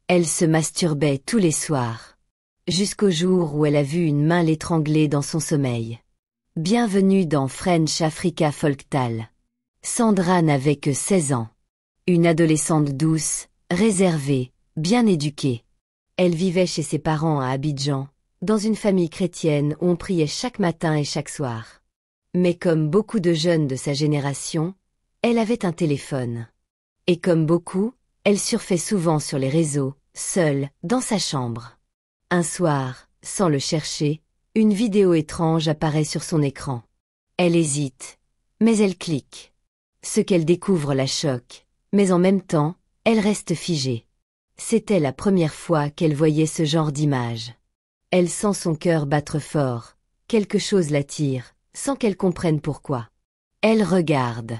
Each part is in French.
Elle se masturbait tous les soirs. Jusqu'au jour où elle a vu une main l'étrangler dans son sommeil. Bienvenue dans French Africa Folktale. Sandra n'avait que 16 ans. Une adolescente douce, réservée, bien éduquée. Elle vivait chez ses parents à Abidjan, dans une famille chrétienne où on priait chaque matin et chaque soir. Mais comme beaucoup de jeunes de sa génération, elle avait un téléphone. Et comme beaucoup, elle surfait souvent sur les réseaux, seule, dans sa chambre. Un soir, sans le chercher, une vidéo étrange apparaît sur son écran. Elle hésite, mais elle clique. Ce qu'elle découvre la choque, mais en même temps, elle reste figée. C'était la première fois qu'elle voyait ce genre d'image. Elle sent son cœur battre fort, quelque chose l'attire, sans qu'elle comprenne pourquoi. Elle regarde.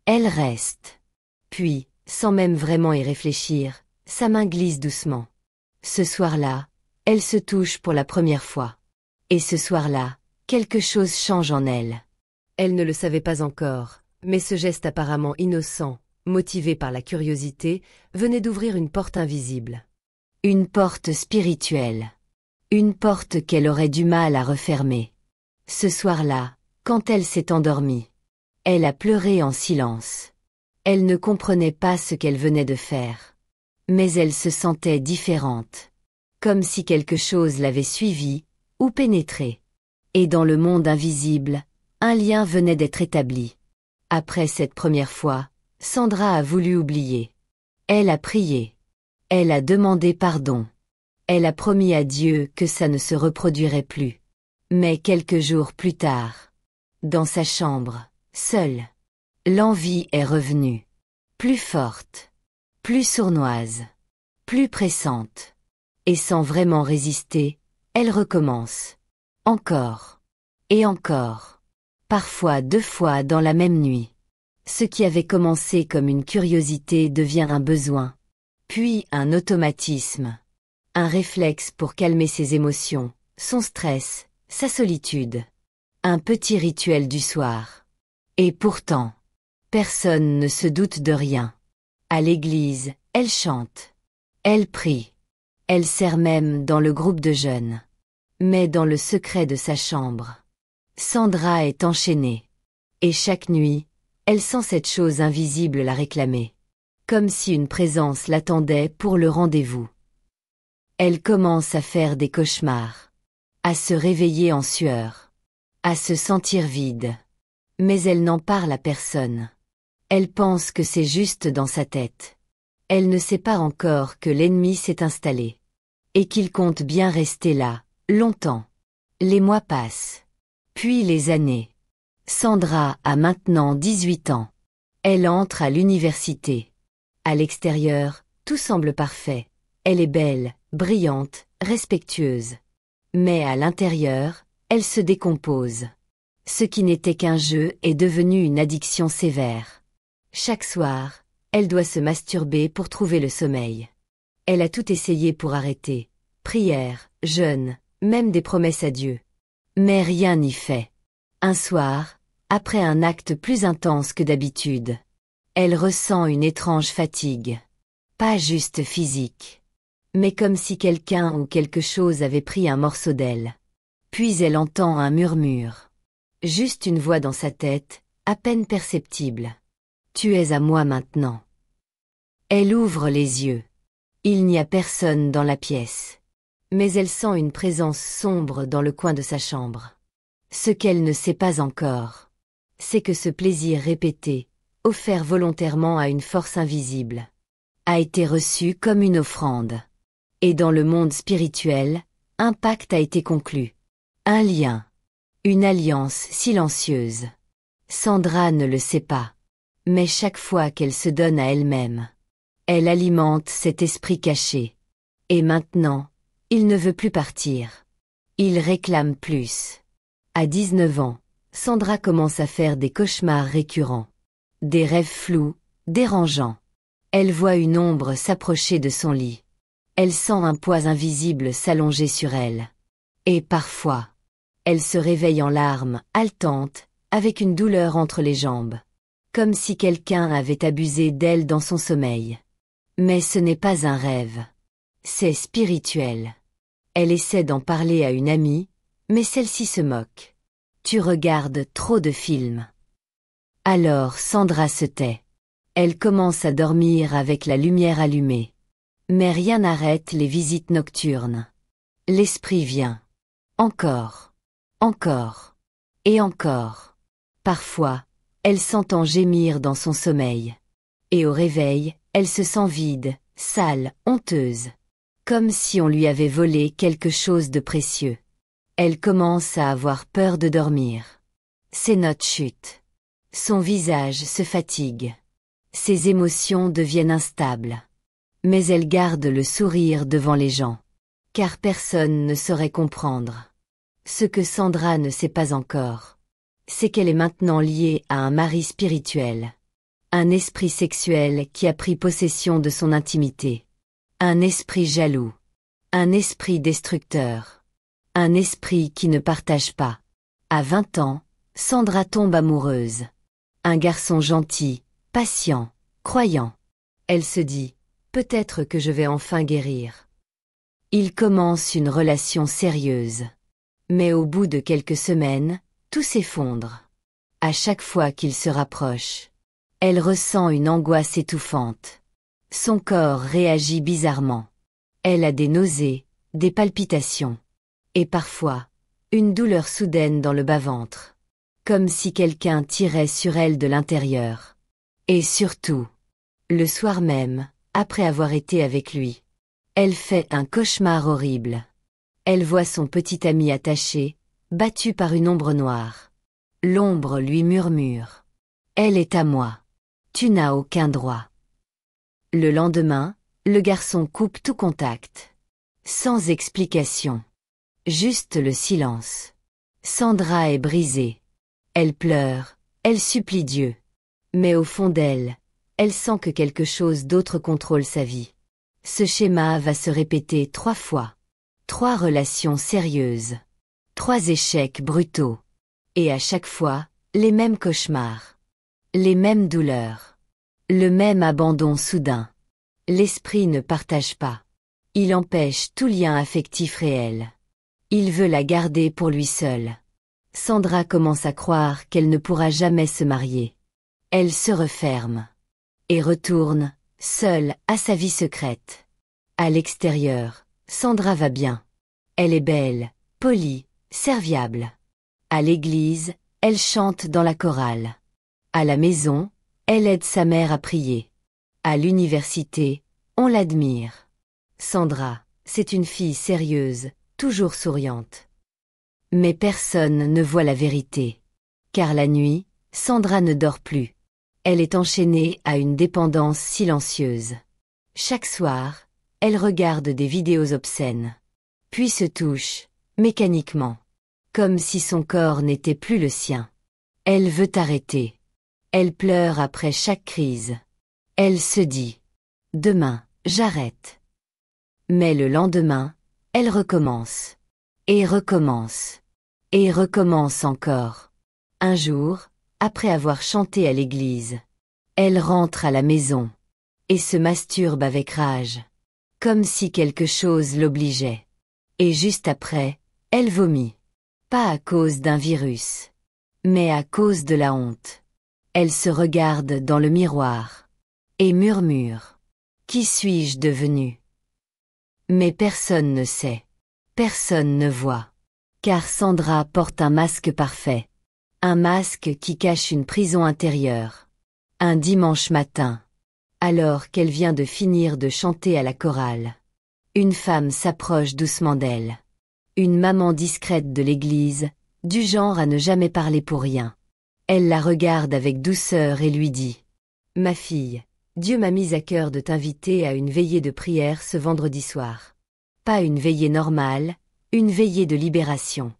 Elle reste. Puis, sans même vraiment y réfléchir, sa main glisse doucement. Ce soir-là, elle se touche pour la première fois. Et ce soir-là, quelque chose change en elle. Elle ne le savait pas encore, mais ce geste apparemment innocent, motivé par la curiosité, venait d'ouvrir une porte invisible. Une porte spirituelle. Une porte qu'elle aurait du mal à refermer. Ce soir-là, quand elle s'est endormie, elle a pleuré en silence. Elle ne comprenait pas ce qu'elle venait de faire. Mais elle se sentait différente. Comme si quelque chose l'avait suivie, ou pénétrée. Et dans le monde invisible, un lien venait d'être établi. Après cette première fois, Sandra a voulu oublier. Elle a prié. Elle a demandé pardon. Elle a promis à Dieu que ça ne se reproduirait plus. Mais quelques jours plus tard, dans sa chambre, seule, l'envie est revenue. Plus forte, plus sournoise, plus pressante. Et sans vraiment résister, elle recommence. Encore. Et encore. Parfois 2 fois dans la même nuit. Ce qui avait commencé comme une curiosité devient un besoin. Puis un automatisme. Un réflexe pour calmer ses émotions, son stress, sa solitude. Un petit rituel du soir. Et pourtant, personne ne se doute de rien. À l'église, elle chante. Elle prie. Elle sert même dans le groupe de jeunes. Mais dans le secret de sa chambre, Sandra est enchaînée. Et chaque nuit, elle sent cette chose invisible la réclamer. Comme si une présence l'attendait pour le rendez-vous. Elle commence à faire des cauchemars. À se réveiller en sueur. À se sentir vide. Mais elle n'en parle à personne. Elle pense que c'est juste dans sa tête. Elle ne sait pas encore que l'ennemi s'est installé. Et qu'il compte bien rester là, longtemps. Les mois passent. Puis les années. Sandra a maintenant 18 ans. Elle entre à l'université. À l'extérieur, tout semble parfait. Elle est belle, brillante, respectueuse. Mais à l'intérieur, elle se décompose. Ce qui n'était qu'un jeu est devenu une addiction sévère. Chaque soir, elle doit se masturber pour trouver le sommeil. Elle a tout essayé pour arrêter. Prière, jeûne, même des promesses à Dieu. Mais rien n'y fait. Un soir, après un acte plus intense que d'habitude, elle ressent une étrange fatigue. Pas juste physique. Mais comme si quelqu'un ou quelque chose avait pris un morceau d'elle. Puis elle entend un murmure. Juste une voix dans sa tête, à peine perceptible. Tu es à moi maintenant. Elle ouvre les yeux. Il n'y a personne dans la pièce. Mais elle sent une présence sombre dans le coin de sa chambre. Ce qu'elle ne sait pas encore, c'est que ce plaisir répété, offert volontairement à une force invisible, a été reçu comme une offrande. Et dans le monde spirituel, un pacte a été conclu. Un lien. Une alliance silencieuse. Sandra ne le sait pas. Mais chaque fois qu'elle se donne à elle-même, elle alimente cet esprit caché. Et maintenant, il ne veut plus partir. Il réclame plus. À 19 ans, Sandra commence à faire des cauchemars récurrents. Des rêves flous, dérangeants. Elle voit une ombre s'approcher de son lit. Elle sent un poids invisible s'allonger sur elle. Et parfois, elle se réveille en larmes, haletante, avec une douleur entre les jambes. Comme si quelqu'un avait abusé d'elle dans son sommeil. Mais ce n'est pas un rêve. C'est spirituel. Elle essaie d'en parler à une amie, mais celle-ci se moque. Tu regardes trop de films. Alors Sandra se tait. Elle commence à dormir avec la lumière allumée. Mais rien n'arrête les visites nocturnes. L'esprit vient. Encore. Encore. Et encore. Parfois, elle s'entend gémir dans son sommeil. Et au réveil, elle se sent vide, sale, honteuse. Comme si on lui avait volé quelque chose de précieux. Elle commence à avoir peur de dormir. Ses notes chutent. Son visage se fatigue. Ses émotions deviennent instables. Mais elle garde le sourire devant les gens. Car personne ne saurait comprendre. Ce que Sandra ne sait pas encore, c'est qu'elle est maintenant liée à un mari spirituel. Un esprit sexuel qui a pris possession de son intimité. Un esprit jaloux. Un esprit destructeur. Un esprit qui ne partage pas. À 20 ans, Sandra tombe amoureuse. Un garçon gentil, patient, croyant. Elle se dit, peut-être que je vais enfin guérir. Il commence une relation sérieuse. Mais au bout de quelques semaines, tout s'effondre. À chaque fois qu'il se rapproche, elle ressent une angoisse étouffante. Son corps réagit bizarrement. Elle a des nausées, des palpitations. Et parfois, une douleur soudaine dans le bas-ventre. Comme si quelqu'un tirait sur elle de l'intérieur. Et surtout, le soir même, après avoir été avec lui, elle fait un cauchemar horrible. Elle voit son petit ami attaché, battu par une ombre noire. L'ombre lui murmure. Elle est à moi. Tu n'as aucun droit. Le lendemain, le garçon coupe tout contact. Sans explication. Juste le silence. Sandra est brisée. Elle pleure, elle supplie Dieu. Mais au fond d'elle, elle sent que quelque chose d'autre contrôle sa vie. Ce schéma va se répéter 3 fois. 3 relations sérieuses. 3 échecs brutaux. Et à chaque fois, les mêmes cauchemars. Les mêmes douleurs. Le même abandon soudain. L'esprit ne partage pas. Il empêche tout lien affectif réel. Il veut la garder pour lui seul. Sandra commence à croire qu'elle ne pourra jamais se marier. Elle se referme. Et retourne, seule, à sa vie secrète. À l'extérieur, Sandra va bien. Elle est belle, polie, serviable. À l'église, elle chante dans la chorale. À la maison, elle aide sa mère à prier. À l'université, on l'admire. Sandra, c'est une fille sérieuse, toujours souriante. Mais personne ne voit la vérité. Car la nuit, Sandra ne dort plus. Elle est enchaînée à une dépendance silencieuse. Chaque soir, elle regarde des vidéos obscènes. Puis se touche, mécaniquement. Comme si son corps n'était plus le sien. Elle veut arrêter. Elle pleure après chaque crise. Elle se dit. Demain, j'arrête. Mais le lendemain, elle recommence. Et recommence. Et recommence encore. Un jour, après avoir chanté à l'église, elle rentre à la maison. Et se masturbe avec rage. Comme si quelque chose l'obligeait. Et juste après, elle vomit. Pas à cause d'un virus. Mais à cause de la honte. Elle se regarde dans le miroir. Et murmure. Qui suis-je devenue? Mais personne ne sait. Personne ne voit. Car Sandra porte un masque parfait. Un masque qui cache une prison intérieure. Un dimanche matin. Alors qu'elle vient de finir de chanter à la chorale. Une femme s'approche doucement d'elle. Une maman discrète de l'église, du genre à ne jamais parler pour rien. Elle la regarde avec douceur et lui dit « Ma fille, Dieu m'a mis à cœur de t'inviter à une veillée de prière ce vendredi soir. Pas une veillée normale, une veillée de libération. »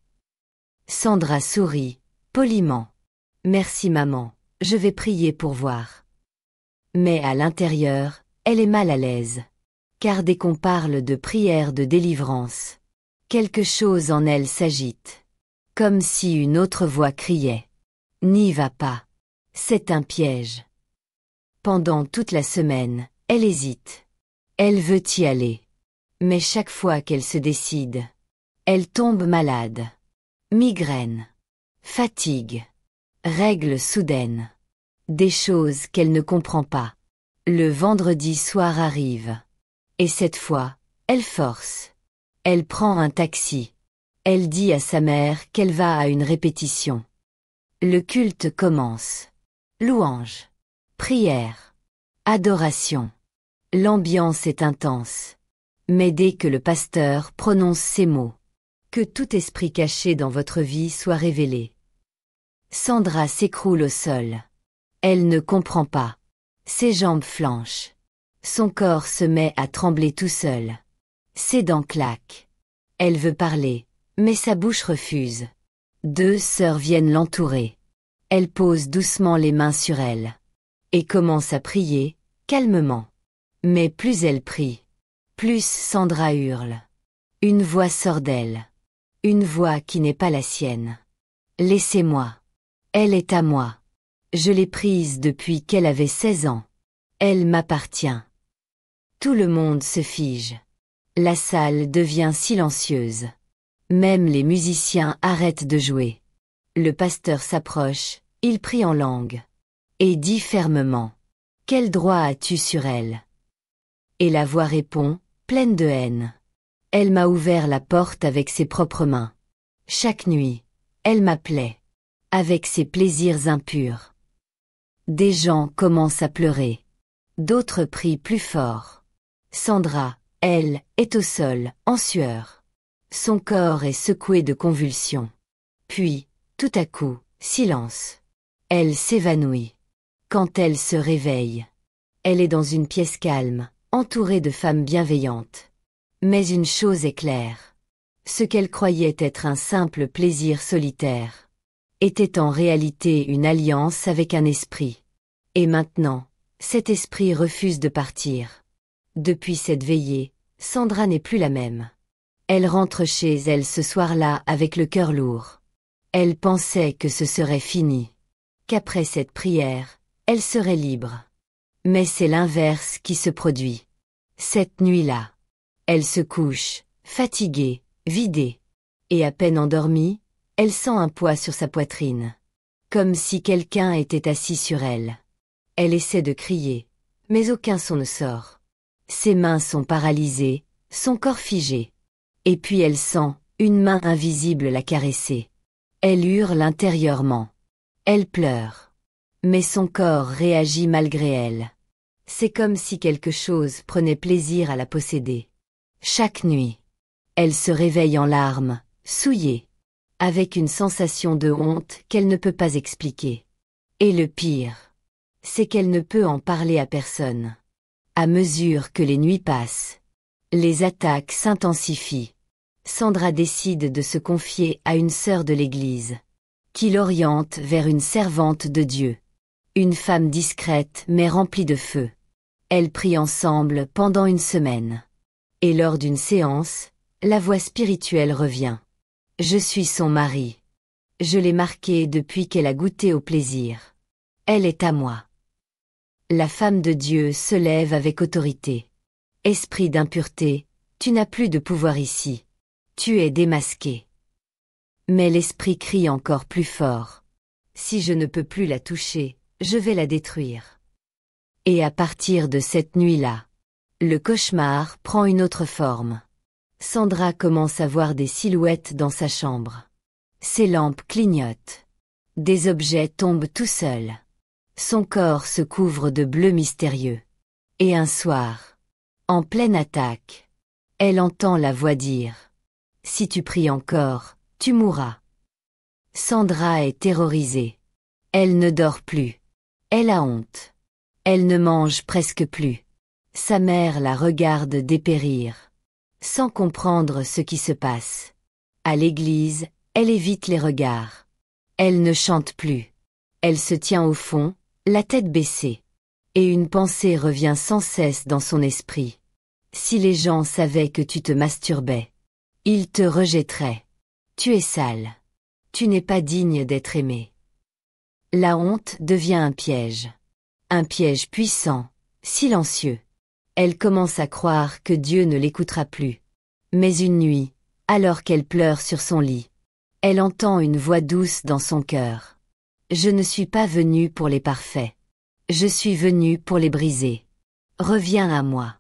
Sandra sourit, poliment. « Merci maman, je vais prier pour voir. » Mais à l'intérieur, elle est mal à l'aise. Car dès qu'on parle de prière de délivrance, quelque chose en elle s'agite. Comme si une autre voix criait. N'y va pas. C'est un piège. Pendant toute la semaine, elle hésite. Elle veut y aller. Mais chaque fois qu'elle se décide, elle tombe malade. Migraine. Fatigue. Règles soudaines. Des choses qu'elle ne comprend pas. Le vendredi soir arrive. Et cette fois, elle force. Elle prend un taxi. Elle dit à sa mère qu'elle va à une répétition. Le culte commence. Louange. Prière. Adoration. L'ambiance est intense. Mais dès que le pasteur prononce ces mots, que tout esprit caché dans votre vie soit révélé. Sandra s'écroule au sol. Elle ne comprend pas. Ses jambes flanchent. Son corps se met à trembler tout seul. Ses dents claquent. Elle veut parler, mais sa bouche refuse. Deux sœurs viennent l'entourer. Elle pose doucement les mains sur elle. Et commence à prier, calmement. Mais plus elle prie, plus Sandra hurle. Une voix sort d'elle. Une voix qui n'est pas la sienne. Laissez-moi. Elle est à moi. Je l'ai prise depuis qu'elle avait 16 ans. Elle m'appartient. Tout le monde se fige. La salle devient silencieuse. Même les musiciens arrêtent de jouer. Le pasteur s'approche, il prie en langue. Et dit fermement. Quel droit as-tu sur elle? Et la voix répond, pleine de haine. Elle m'a ouvert la porte avec ses propres mains. Chaque nuit, elle m'appelait. Avec ses plaisirs impurs. Des gens commencent à pleurer. D'autres prient plus fort. Sandra, elle, est au sol, en sueur. Son corps est secoué de convulsions. Puis, tout à coup, silence. Elle s'évanouit. Quand elle se réveille, elle est dans une pièce calme, entourée de femmes bienveillantes. Mais une chose est claire. Ce qu'elle croyait être un simple plaisir solitaire était en réalité une alliance avec un esprit. Et maintenant, cet esprit refuse de partir. Depuis cette veillée, Sandra n'est plus la même. Elle rentre chez elle ce soir-là avec le cœur lourd. Elle pensait que ce serait fini. Qu'après cette prière, elle serait libre. Mais c'est l'inverse qui se produit. Cette nuit-là, elle se couche, fatiguée, vidée. Et à peine endormie, elle sent un poids sur sa poitrine. Comme si quelqu'un était assis sur elle. Elle essaie de crier, mais aucun son ne sort. Ses mains sont paralysées, son corps figé. Et puis elle sent une main invisible la caresser. Elle hurle intérieurement. Elle pleure. Mais son corps réagit malgré elle. C'est comme si quelque chose prenait plaisir à la posséder. Chaque nuit, elle se réveille en larmes, souillée, avec une sensation de honte qu'elle ne peut pas expliquer. Et le pire, c'est qu'elle ne peut en parler à personne. À mesure que les nuits passent, les attaques s'intensifient. Sandra décide de se confier à une sœur de l'Église, qui l'oriente vers une servante de Dieu. Une femme discrète mais remplie de feu. Elles prient ensemble pendant une semaine. Et lors d'une séance, la voix spirituelle revient. Je suis son mari. Je l'ai marquée depuis qu'elle a goûté au plaisir. Elle est à moi. La femme de Dieu se lève avec autorité. Esprit d'impureté, tu n'as plus de pouvoir ici. Tu es démasqué. Mais l'esprit crie encore plus fort. Si je ne peux plus la toucher, je vais la détruire. Et à partir de cette nuit-là, le cauchemar prend une autre forme. Sandra commence à voir des silhouettes dans sa chambre. Ses lampes clignotent. Des objets tombent tout seuls. Son corps se couvre de bleu mystérieux. Et un soir, en pleine attaque, elle entend la voix dire « Si tu pries encore, tu mourras ». Sandra est terrorisée. Elle ne dort plus. Elle a honte. Elle ne mange presque plus. Sa mère la regarde dépérir, sans comprendre ce qui se passe. À l'église, elle évite les regards. Elle ne chante plus. Elle se tient au fond, la tête baissée. Et une pensée revient sans cesse dans son esprit. Si les gens savaient que tu te masturbais, ils te rejetteraient. Tu es sale. Tu n'es pas digne d'être aimé. La honte devient un piège. Un piège puissant, silencieux. Elle commence à croire que Dieu ne l'écoutera plus. Mais une nuit, alors qu'elle pleure sur son lit, elle entend une voix douce dans son cœur. Je ne suis pas venue pour les parfaits. Je suis venue pour les briser. Reviens à moi.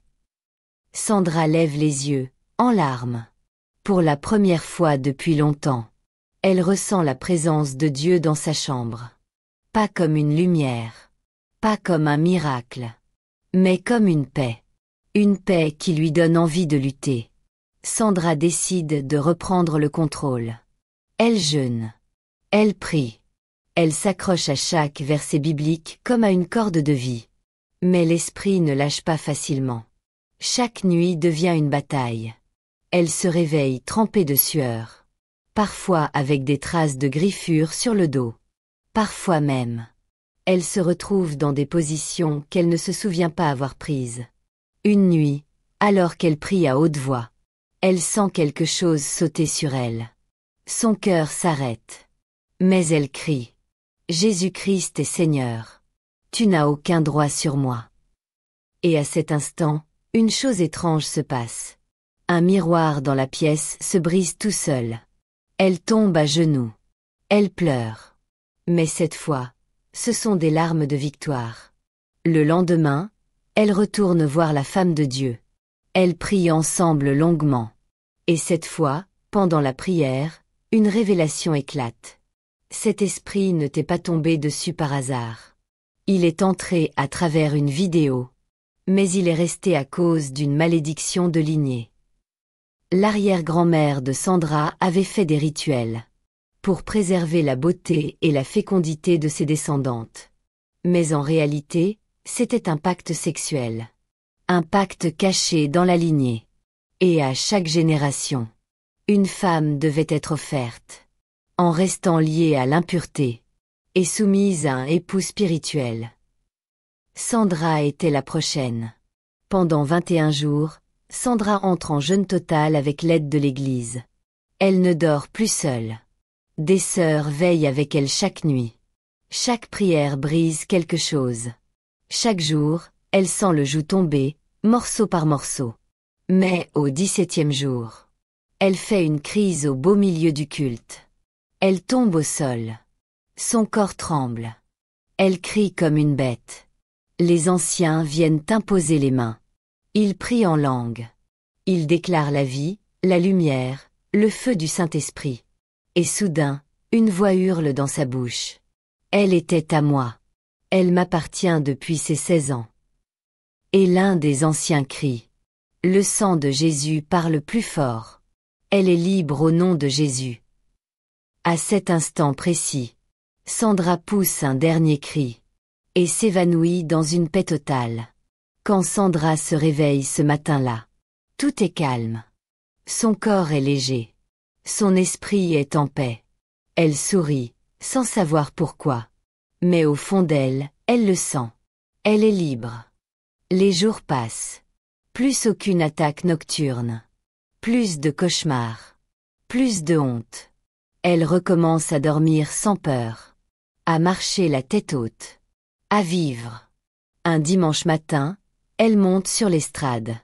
Sandra lève les yeux, en larmes. Pour la première fois depuis longtemps, elle ressent la présence de Dieu dans sa chambre. Pas comme une lumière. Pas comme un miracle. Mais comme une paix. Une paix qui lui donne envie de lutter. Sandra décide de reprendre le contrôle. Elle jeûne. Elle prie. Elle s'accroche à chaque verset biblique comme à une corde de vie. Mais l'esprit ne lâche pas facilement. Chaque nuit devient une bataille. Elle se réveille trempée de sueur. Parfois avec des traces de griffures sur le dos. Parfois même. Elle se retrouve dans des positions qu'elle ne se souvient pas avoir prises. Une nuit, alors qu'elle prie à haute voix, elle sent quelque chose sauter sur elle. Son cœur s'arrête. Mais elle crie. Jésus-Christ est Seigneur. Tu n'as aucun droit sur moi. Et à cet instant, une chose étrange se passe. Un miroir dans la pièce se brise tout seul. Elle tombe à genoux. Elle pleure. Mais cette fois, ce sont des larmes de victoire. Le lendemain, elle retourne voir la femme de Dieu. Elles prient ensemble longuement. Et cette fois, pendant la prière, une révélation éclate. Cet esprit ne t'est pas tombé dessus par hasard. Il est entré à travers une vidéo. Mais il est resté à cause d'une malédiction de lignée. L'arrière-grand-mère de Sandra avait fait des rituels pour préserver la beauté et la fécondité de ses descendantes. Mais en réalité, c'était un pacte sexuel. Un pacte caché dans la lignée. Et à chaque génération, une femme devait être offerte, en restant liée à l'impureté, et soumise à un époux spirituel. Sandra était la prochaine. Pendant 21 jours, Sandra entre en jeûne total avec l'aide de l'Église. Elle ne dort plus seule. Des sœurs veillent avec elle chaque nuit. Chaque prière brise quelque chose. Chaque jour, elle sent le joug tomber, morceau par morceau. Mais au 17e jour, elle fait une crise au beau milieu du culte. Elle tombe au sol. Son corps tremble. Elle crie comme une bête. Les anciens viennent imposer les mains. Ils prient en langue. Ils déclarent la vie, la lumière, le feu du Saint-Esprit. Et soudain, une voix hurle dans sa bouche. Elle était à moi. Elle m'appartient depuis ses 16 ans. Et l'un des anciens crie. Le sang de Jésus parle plus fort. Elle est libre au nom de Jésus. À cet instant précis, Sandra pousse un dernier cri. Et s'évanouit dans une paix totale. Quand Sandra se réveille ce matin-là, tout est calme. Son corps est léger. Son esprit est en paix. Elle sourit, sans savoir pourquoi. Mais au fond d'elle, elle le sent. Elle est libre. Les jours passent. Plus aucune attaque nocturne. Plus de cauchemars. Plus de honte. Elle recommence à dormir sans peur. À marcher la tête haute. À vivre. Un dimanche matin, elle monte sur l'estrade.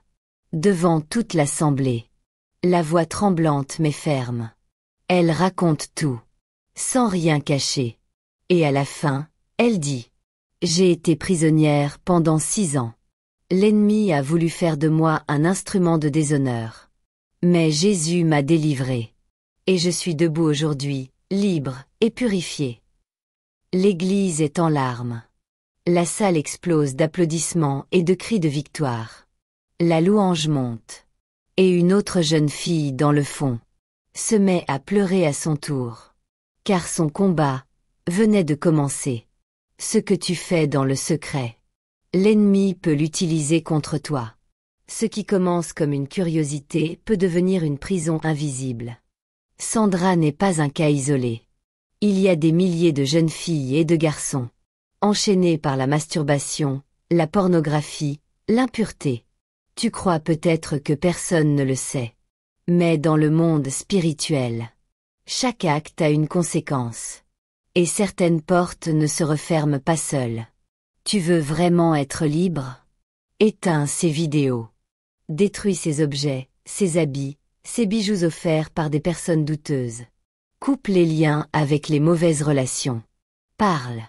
Devant toute l'assemblée. La voix tremblante mais ferme. Elle raconte tout. Sans rien cacher. Et à la fin, elle dit. J'ai été prisonnière pendant 6 ans. L'ennemi a voulu faire de moi un instrument de déshonneur. Mais Jésus m'a délivrée. Et je suis debout aujourd'hui, libre et purifiée. L'église est en larmes. La salle explose d'applaudissements et de cris de victoire. La louange monte. Et une autre jeune fille dans le fond se met à pleurer à son tour. Car son combat venait de commencer. Ce que tu fais dans le secret, l'ennemi peut l'utiliser contre toi. Ce qui commence comme une curiosité peut devenir une prison invisible. Sandra n'est pas un cas isolé. Il y a des milliers de jeunes filles et de garçons, enchaînés par la masturbation, la pornographie, l'impureté. Tu crois peut-être que personne ne le sait. Mais dans le monde spirituel, chaque acte a une conséquence. Et certaines portes ne se referment pas seules. Tu veux vraiment être libre? Éteins ces vidéos. Détruis ces objets, ces habits, ces bijoux offerts par des personnes douteuses. Coupe les liens avec les mauvaises relations. Parle.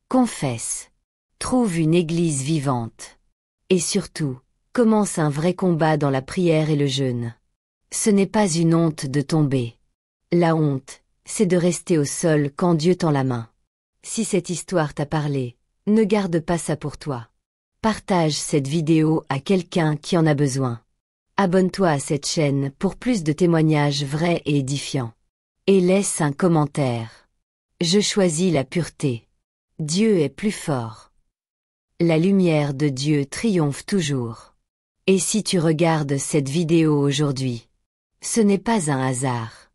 Confesse. Trouve une église vivante. Et surtout, commence un vrai combat dans la prière et le jeûne. Ce n'est pas une honte de tomber. La honte, c'est de rester au sol quand Dieu tend la main. Si cette histoire t'a parlé, ne garde pas ça pour toi. Partage cette vidéo à quelqu'un qui en a besoin. Abonne-toi à cette chaîne pour plus de témoignages vrais et édifiants. Et laisse un commentaire. Je choisis la pureté. Dieu est plus fort. La lumière de Dieu triomphe toujours. Et si tu regardes cette vidéo aujourd'hui, ce n'est pas un hasard.